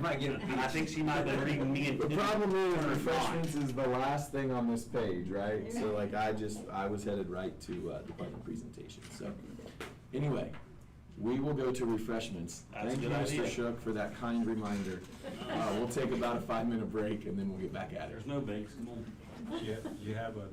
might get a piece. I think she might have been reading me. The problem is refreshments is the last thing on this page, right? So like I was headed right to department presentation. So anyway, we will go to refreshments. That's Thank a you, good Mr. idea. Shook, for that kind reminder. We'll take about a 5-minute break and then we'll get back at it. There's no banks, come on. You have a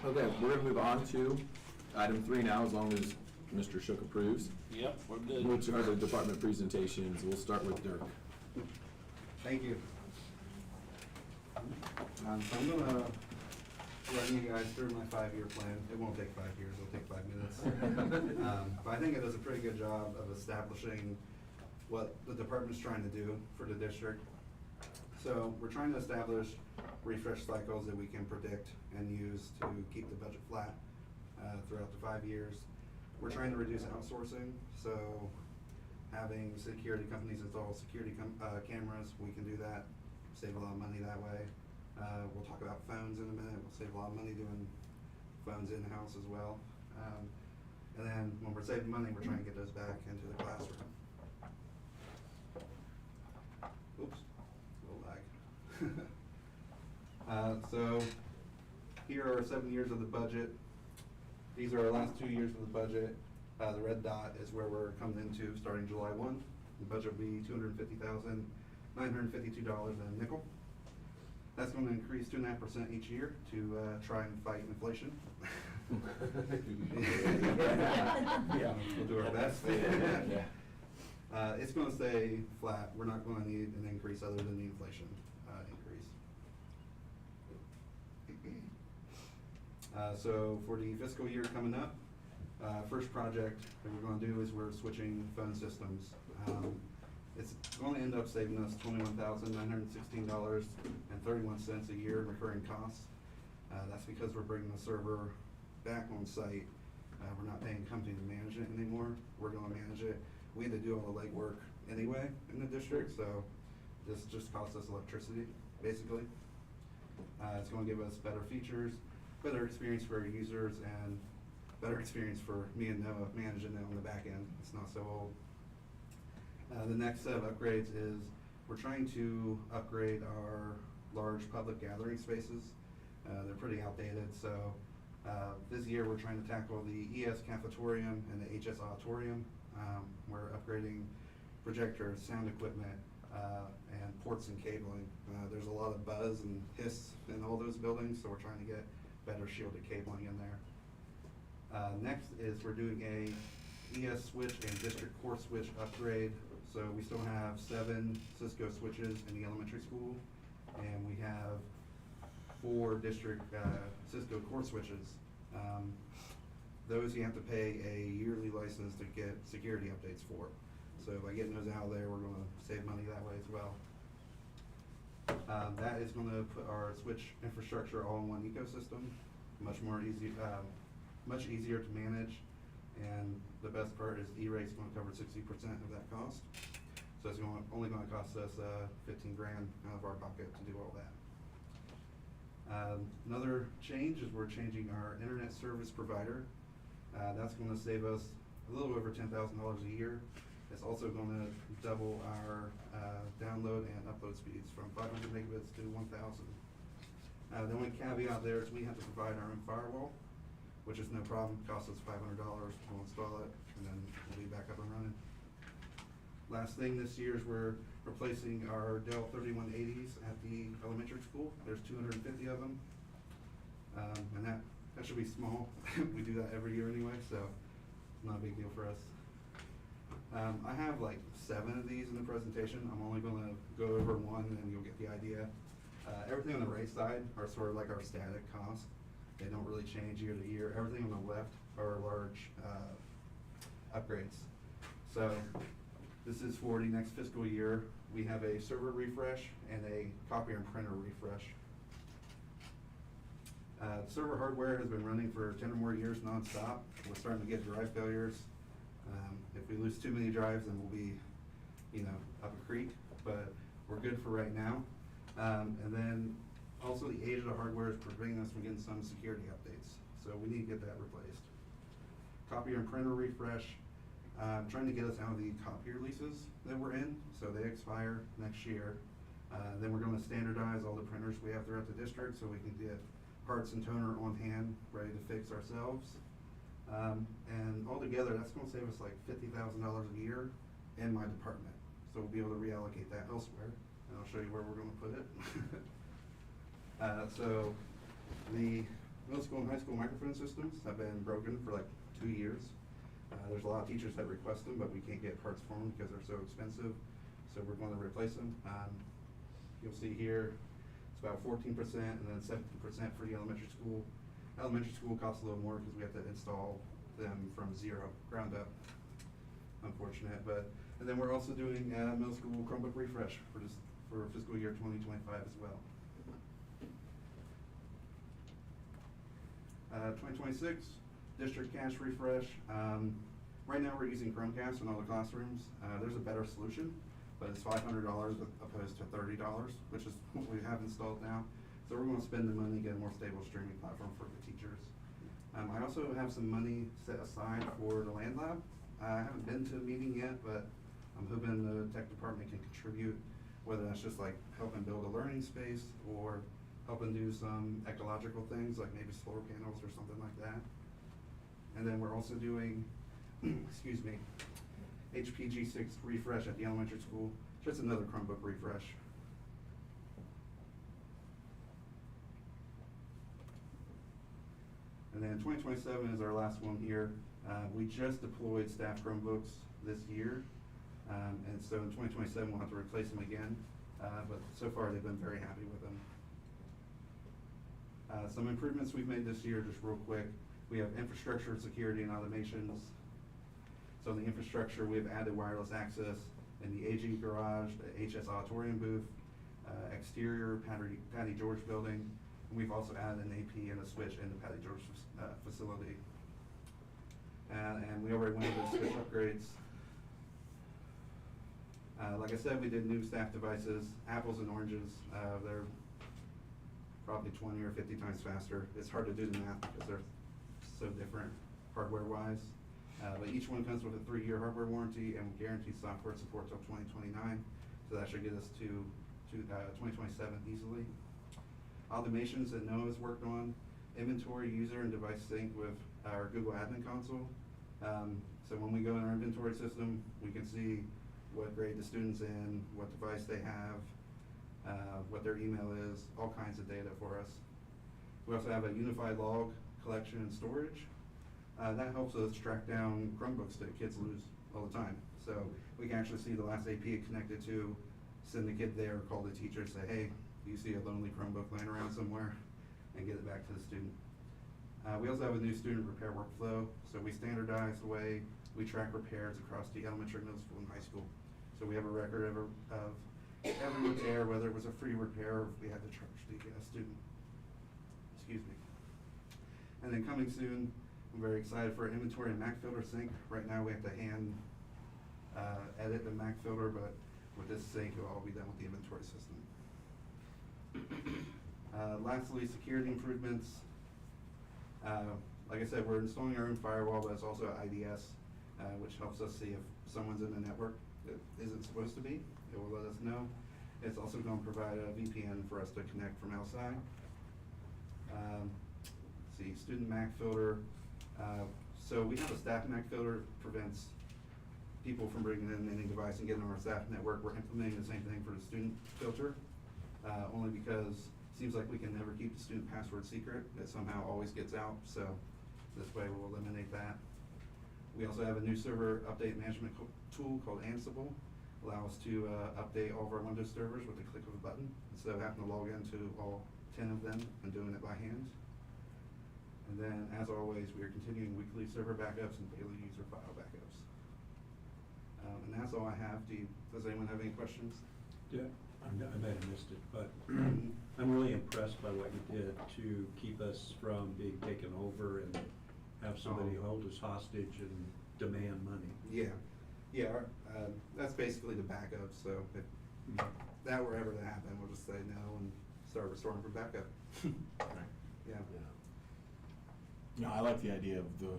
Okay, we're gonna move on to item 3 now, as long as Mr. Shook approves, Yep, we're good. which are the department presentations. We'll start with Dirk. Thank you. So I'm gonna run you guys through my 5-year plan. It won't take 5 years, it'll take 5 minutes. But I think it does a pretty good job of establishing what the department's trying to do for the district. So we're trying to establish refresh cycles that we can predict and use to keep the budget flat throughout the 5 years. We're trying to reduce outsourcing, so having security companies install security cameras, we can do that, save a lot of money that way. We'll talk about phones in a minute. We'll save a lot of money doing phones in-house as well. And then when we're saving money, we're trying to get those back into the classroom. Oops, a little lag. So here are 7 years of the budget. These are our last 2 years of the budget. The red dot is where we're coming into starting July 1. The budget will be $250,952 and a nickel. That's going to increase 2.5% each year to try and fight inflation. Yeah. We'll do our best. Yeah. It's going to stay flat. We're not going to need an increase other than the inflation increase. So for the fiscal year coming up, first project that we're going to do is we're switching phone systems. It's going to end up saving us $21,916.31 a year in recurring costs. That's because we're bringing the server back on site. We're not paying a company to manage it anymore. We're going to manage it. We had to do all the legwork anyway in the district, so this just costs us electricity, basically. It's going to give us better features, better experience for our users, and better experience for me and Noah managing it on the back end. It's not so old. The next set of upgrades is we're trying to upgrade our large public gathering spaces. They're pretty outdated, so this year we're trying to tackle the ES cafetorium and the HS auditorium. We're upgrading projectors, sound equipment, and ports and cabling. There's a lot of buzz and hiss in all those buildings, so we're trying to get better shielded cabling in there. Next is we're doing a ES switch and district core switch upgrade. So we still have 7 Cisco switches in the elementary school, and we have 4 district Cisco core switches. Those you have to pay a yearly license to get security updates for. So by getting those out of there, we're going to save money that way as well. That is going to put our switch infrastructure all in one ecosystem, much easier to manage. And the best part is E-rate's going to cover 60% of that cost. So it's only going to cost us $15,000 out of our pocket to do all that. Another change is we're changing our internet service provider. That's going to save us a little over $10,000 a year. It's also going to double our download and upload speeds from 500 megabits to 1,000. The only caveat there is we have to provide our own firewall, which is no problem. It costs us $500. We'll install it, and then we'll be back up and running. Last thing this year is we're replacing our Dell 3180s at the elementary school. There's 250 of them, and that should be small. We do that every year anyway, so it's not a big deal for us. I have like 7 of these in the presentation. I'm only going to go over one, and you'll get the idea. Everything on the right side are sort of like our static costs. They don't really change year to year. Everything on the left are large upgrades. So this is for the next fiscal year. We have a server refresh and a copier and printer refresh. Server hardware has been running for 10 or more years nonstop. We're starting to get drive failures. If we lose too many drives, then we'll be, up a creek. But we're good for right now. And then also the age of the hardware is preventing us from getting some security updates. So we need to get that replaced. Copier and printer refresh. Trying to get us out of the copier leases that we're in. So they expire next year. Then we're going to standardize all the printers we have throughout the district so we can get parts and toner on hand, ready to fix ourselves. And altogether, that's going to save us like $50,000 a year in my department. So we'll be able to reallocate that elsewhere. And I'll show you where we're going to put it. So the middle school and high school microphone systems have been broken for like 2 years. There's a lot of teachers that request them, but we can't get parts for them because they're so expensive. So we're going to replace them. You'll see here, it's about 14% and then 17% for the elementary school. Elementary school costs a little more because we have to install them from zero, ground up. Unfortunate, and then we're also doing middle school Chromebook refresh for fiscal year 2025 as well. 2026 district cash refresh. Right now we're using Chromecast in all the classrooms. There's a better solution, but it's $500 opposed to $30, which is what we have installed now. So we're going to spend the money, get a more stable streaming platform for the teachers. I also have some money set aside for the land lab. I haven't been to a meeting yet, but I'm hoping the tech department can contribute, whether that's just like helping build a learning space or helping do some ecological things like maybe solar panels or something like that. And then we're also doing, excuse me, HPG6 refresh at the elementary school, just another Chromebook refresh. And then 2027 is our last one here. We just deployed staff Chromebooks this year. And so in 2027, we'll have to replace them again. But so far, they've been very happy with them. Some improvements we've made this year, just real quick. We have infrastructure, security, and automations. So in the infrastructure, we've added wireless access in the AG garage, the HS auditorium booth, exterior Patty George building. And we've also added an AP and a switch in the Patty George facility. And we already went over the switch upgrades. Like I said, we did new staff devices, apples and oranges. They're probably 20 or 50 times faster. It's hard to do the math because they're so different hardware-wise. But each one comes with a 3-year hardware warranty and guaranteed software support till 2029. So that should get us to 2027 easily. Automations that Noah's worked on, inventory, user, and device sync with our Google Admin Console. So when we go in our inventory system, we can see what grade the student's in, what device they have, what their email is, all kinds of data for us. We also have a unified log collection and storage. That helps us track down Chromebooks that kids lose all the time. So we can actually see the last AP it connected to, send the kid there, call the teacher, say, hey, do you see a lonely Chromebook laying around somewhere, and get it back to the student. We also have a new student repair workflow. So we standardize the way we track repairs across the elementary, middle school, and high school. So we have a record of every repair, whether it was a free repair or if we had to charge the student. Excuse me. And then coming soon, I'm very excited for inventory and Mac filter sync. Right now we have to hand edit the Mac filter, but with this sync, it'll all be done with the inventory system. Lastly, security improvements. Like I said, we're installing our own firewall, but it's also IDS, which helps us see if someone's in the network that isn't supposed to be. It will let us know. It's also going to provide a VPN for us to connect from outside. Let's see, student MAC filter. So we have a staff MAC filter, prevents people from bringing in any device and getting on our staff network. We're implementing the same thing for the student filter, only because it seems like we can never keep the student password secret. It somehow always gets out, so this way we'll eliminate that. We also have a new server update management tool called Ansible. Allow us to update all of our Windows servers with the click of a button instead of having to log into all 10 of them and doing it by hand. And then, as always, we are continuing weekly server backups and daily user file backups. And that's all I have. Does anyone have any questions? Yeah, I might have missed it, but I'm really impressed by what you did to keep us from being taken over and have somebody hold us hostage and demand money. Yeah, that's basically the backup. So if that were ever to happen, we'll just say no and start restoring for backup. Right. Yeah. No, I like the idea of the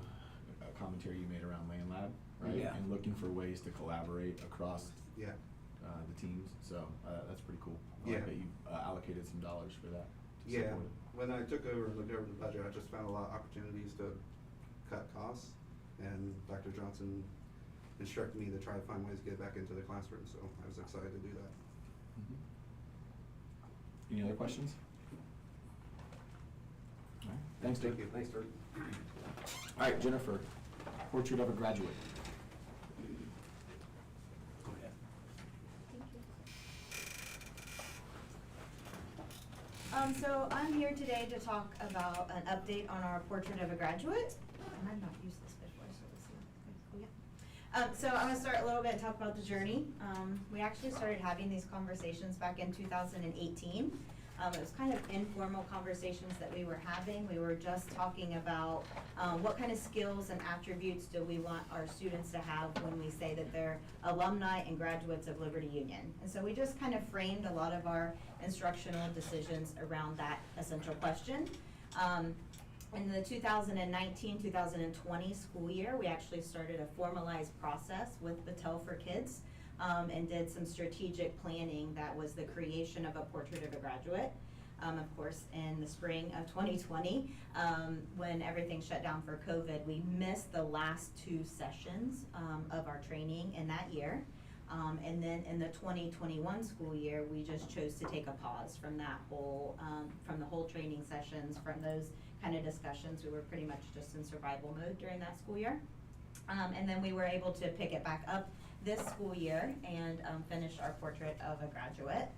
commentary you made around Land Lab, right? Yeah. And looking for ways to collaborate across Yeah. the teams. So that's pretty cool. I Yeah. like that you allocated some dollars for that. To Yeah. support it. When I took over and looked over the budget, I just found a lot of opportunities to cut costs, and Dr. Johnson instructed me to try to find ways to get back into the classroom, so I was excited to do that. Any other questions? All right. Thanks, Dick. Thanks, Dirk. All right, Jennifer, portrait of a graduate. Go ahead. So I'm here today to talk about an update on our portrait of a graduate. And I've not used this before, so let's see. Yeah. So I'm gonna start a little bit and talk about the journey. We actually started having these conversations back in 2018. It was kind of informal conversations that we were having. We were just talking about what kind of skills and attributes do we want our students to have when we say that they're alumni and graduates of Liberty Union. And so we just kind of framed a lot of our instructional decisions around that essential question. In the 2019-2020 school year, we actually started a formalized process with Battelle for Kids and did some strategic planning that was the creation of a portrait of a graduate. Of course, in the spring of 2020, when everything shut down for COVID, we missed the last 2 sessions of our training in that year. And then in the 2021 school year, we just chose to take a pause from that whole, from the whole training sessions, from those kind of discussions. We were pretty much just in survival mode during that school year. And then we were able to pick it back up this school year and finish our portrait of a graduate.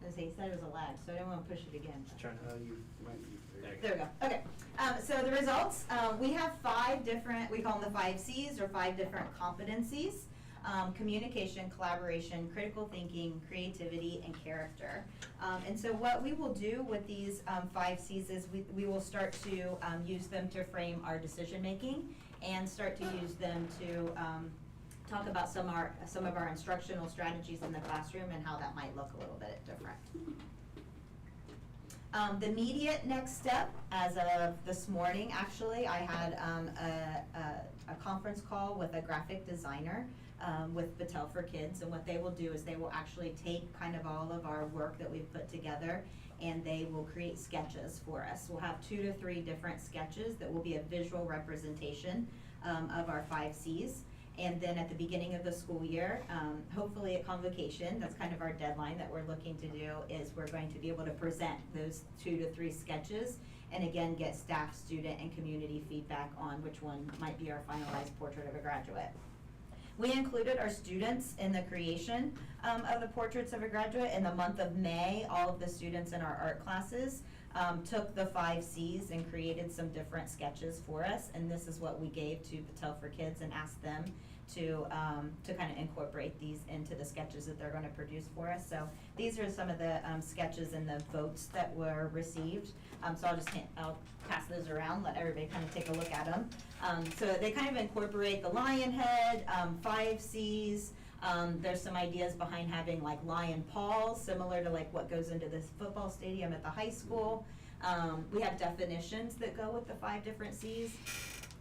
As he said, it was a lag, so I don't want to push it again. You might be There we go, okay. So the results, we have 5 different, we call them the 5 C's or 5 different competencies. Communication, collaboration, critical thinking, creativity, and character. And so what we will do with these 5 C's is we will start to use them to frame our decision making and start to use them to talk about some of our instructional strategies in the classroom and how that might look a little bit different. The immediate next step, as of this morning, actually, I had a conference call with a graphic designer with Battelle for Kids, and what they will do is they will actually take kind of all of our work that we've put together and they will create sketches for us. We'll have 2 to 3 different sketches that will be a visual representation of our 5 C's. And then at the beginning of the school year, hopefully at convocation, that's kind of our deadline that we're looking to do, is we're going to be able to present those 2 to 3 sketches and again get staff, student, and community feedback on which one might be our finalized portrait of a graduate. We included our students in the creation of the portraits of a graduate. In the month of May, all of the students in our art classes took the 5 C's and created some different sketches for us, and this is what we gave to Battelle for Kids and asked them to kind of incorporate these into the sketches that they're going to produce for us. So these are some of the sketches and the votes that were received. So I'll pass those around, let everybody kind of take a look at them. So they kind of incorporate the lion head, 5 C's. There's some ideas behind having like lion paws, similar to like what goes into this football stadium at the high school. We have definitions that go with the 5 different C's.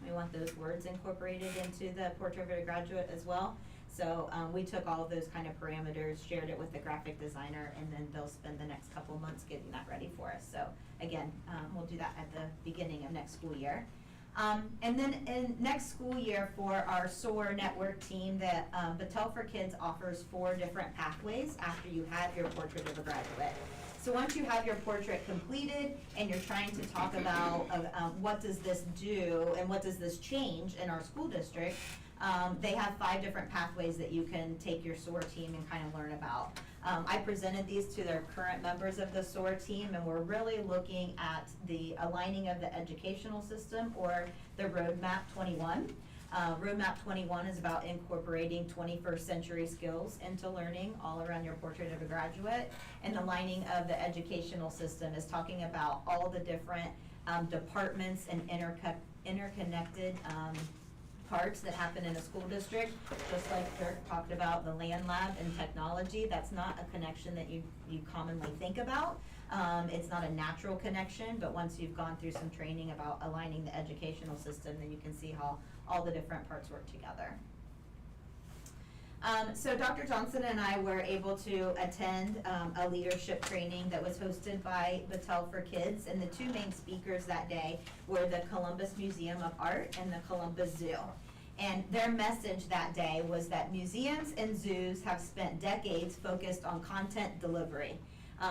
We want those words incorporated into the portrait of a graduate as well. So we took all of those kind of parameters, shared it with the graphic designer, and then they'll spend the next couple months getting that ready for us. So again, we'll do that at the beginning of next school year. And then in next school year for our SOAR network team, that Battelle for Kids offers 4 different pathways after you have your portrait of a graduate. So once you have your portrait completed and you're trying to talk about what does this do and what does this change in our school district, they have 5 different pathways that you can take your SOAR team and kind of learn about. I presented these to their current members of the SOAR team, and we're really looking at the aligning of the educational system, or the Roadmap 21. Roadmap 21 is about incorporating 21st century skills into learning all around your portrait of a graduate. And the lining of the educational system is talking about all the different departments and interconnected parts that happen in a school district. Just like Dirk talked about the land lab and technology, that's not a connection that you commonly think about. It's not a natural connection, but once you've gone through some training about aligning the educational system, then you can see how all the different parts work together. So Dr. Johnson and I were able to attend a leadership training that was hosted by Battelle for Kids, and the 2 main speakers that day were the Columbus Museum of Art and the Columbus Zoo. And their message that day was that museums and zoos have spent decades focused on content delivery.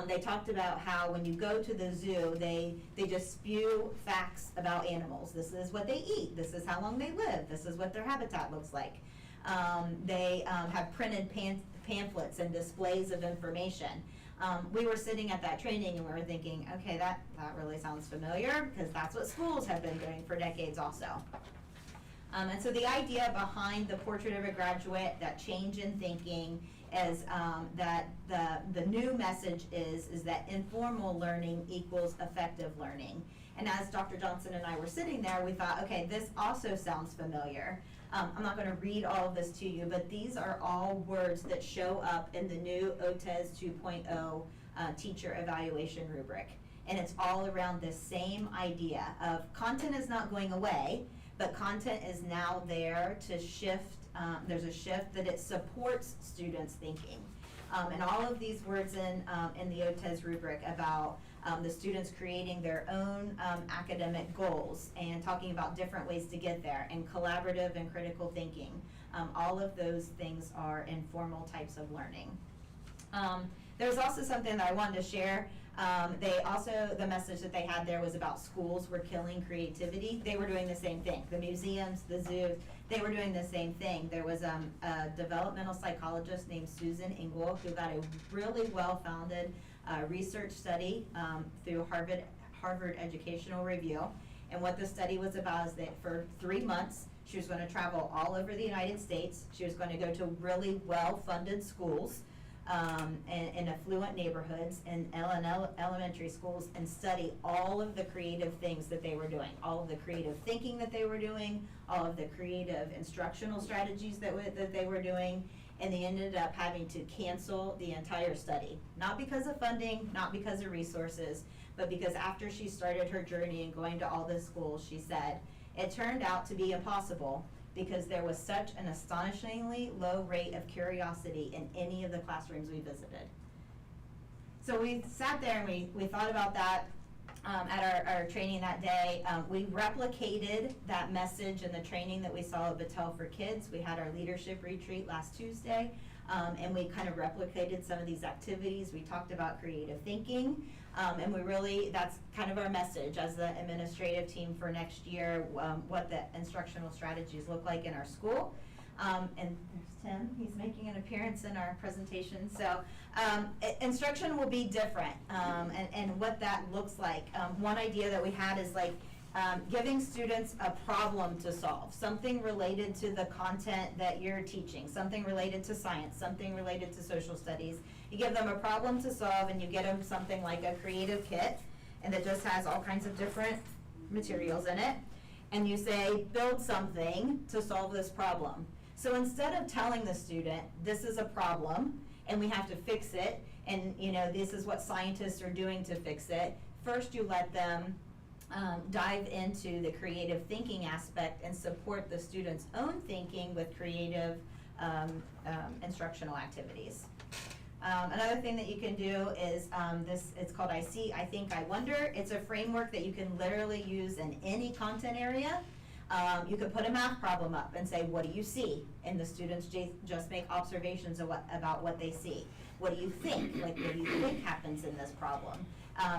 They talked about how when you go to the zoo, they just spew facts about animals. This is what they eat, this is how long they live, this is what their habitat looks like. They have printed pamphlets and displays of information. We were sitting at that training and we were thinking, okay, that really sounds familiar, because that's what schools have been doing for decades also. And so the idea behind the Portrait of a Graduate, that change in thinking, is that the new message is that informal learning equals effective learning. And as Dr. Johnson and I were sitting there, we thought, okay, this also sounds familiar. I'm not going to read all of this to you, but these are all words that show up in the new OTES 2.0 teacher evaluation rubric. And it's all around this same idea of content is not going away, but content is now there to shift. There's a shift that it supports students' thinking. And all of these words in the OTES rubric about the students creating their own academic goals and talking about different ways to get there, and collaborative and critical thinking. All of those things are informal types of learning. There's also something that I wanted to share. The message that they had there was about schools were killing creativity. They were doing the same thing. The museums, the zoos, they were doing the same thing. There was a developmental psychologist named Susan Engel who got a really well-founded research study through Harvard Educational Review. And what the study was about is that for 3 months, she was going to travel all over the United States. She was going to go to really well-funded schools in affluent neighborhoods and elementary schools, and study all of the creative things that they were doing, all of the creative thinking that they were doing, all of the creative instructional strategies that they were doing. And they ended up having to cancel the entire study, not because of funding, not because of resources, but because after she started her journey and going to all the schools, she said, it turned out to be impossible because there was such an astonishingly low rate of curiosity in any of the classrooms we visited. So we sat there and we thought about that at our training that day. We replicated that message in the training that we saw at Battelle for Kids. We had our leadership retreat last Tuesday, and we kind of replicated some of these activities. We talked about creative thinking, and that's kind of our message as the administrative team for next year, what the instructional strategies look like in our school. And there's Tim, he's making an appearance in our presentation. So instruction will be different, and what that looks like. One idea that we had is like giving students a problem to solve, something related to the content that you're teaching, something related to science, something related to social studies. You give them a problem to solve and you get them something like a creative kit, and that just has all kinds of different materials in it. And you say, build something to solve this problem. So instead of telling the student, this is a problem and we have to fix it, and this is what scientists are doing to fix it, first you let them dive into the creative thinking aspect and support the student's own thinking with creative instructional activities. Another thing that you can do is it's called I See, I Think, I Wonder. It's a framework that you can literally use in any content area. You could put a math problem up and say, what do you see? And the students just make observations about what they see. What do you think? Like, what do you think happens in this problem?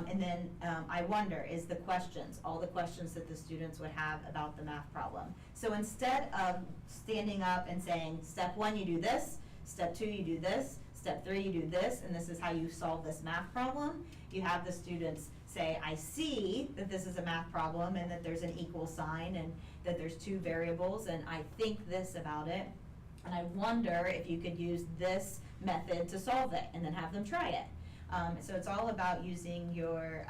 And then I wonder is the questions, all the questions that the students would have about the math problem. So instead of standing up and saying, step 1, you do this, step 2, you do this, step 3, you do this, and this is how you solve this math problem, you have the students say, I see that this is a math problem and that there's an equal sign and that there's 2 variables, and I think this about it, and I wonder if you could use this method to solve it, and then have them try it. So it's all about using your,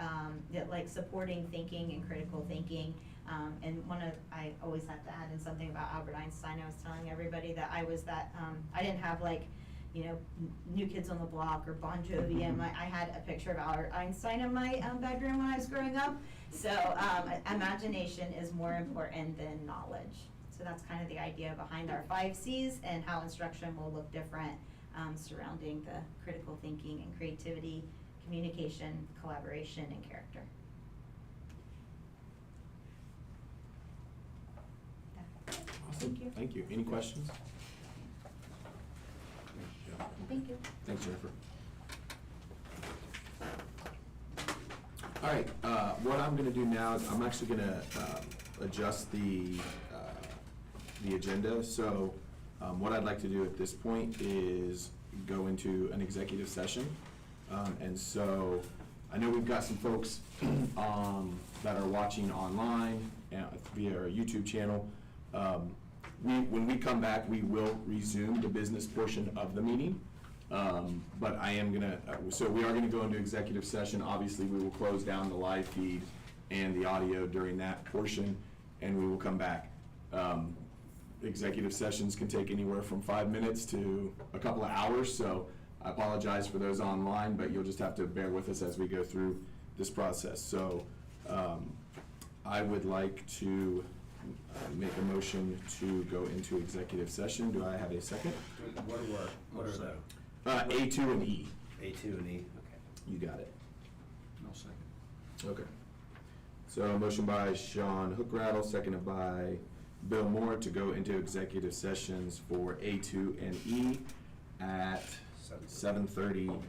supporting thinking and critical thinking. And I always have to add in something about Albert Einstein. I was telling everybody that I didn't have New Kids on the Block or Bon Jovi, and I had a picture of Albert Einstein in my bedroom when I was growing up. So imagination is more important than knowledge. So that's kind of the idea behind our 5 C's and how instruction will look different surrounding the critical thinking and creativity, communication, collaboration, and character. Awesome. Thank you. Thank you. Any questions? Thank you. Thanks, Jennifer. All right, what I'm gonna do now is I'm actually gonna adjust the agenda. So what I'd like to do at this point is go into an executive session. And so I know we've got some folks that are watching online via our YouTube channel. When we come back, we will resume the business portion of the meeting. But I am gonna, so we are gonna go into executive session. Obviously, we will close down the live feed and the audio during that portion, and we will come back. Executive sessions can take anywhere from 5 minutes to a couple of hours, so I apologize for those online, but you'll just have to bear with us as we go through this process. So I would like to make a motion to go into executive session. Do I have a second? What are those? A2 and E. A2 and E, okay. You got it. No second. Okay. So a motion by Sean Hookrattle, seconded by Bill Moore to go into executive sessions for A2 and E at 7:30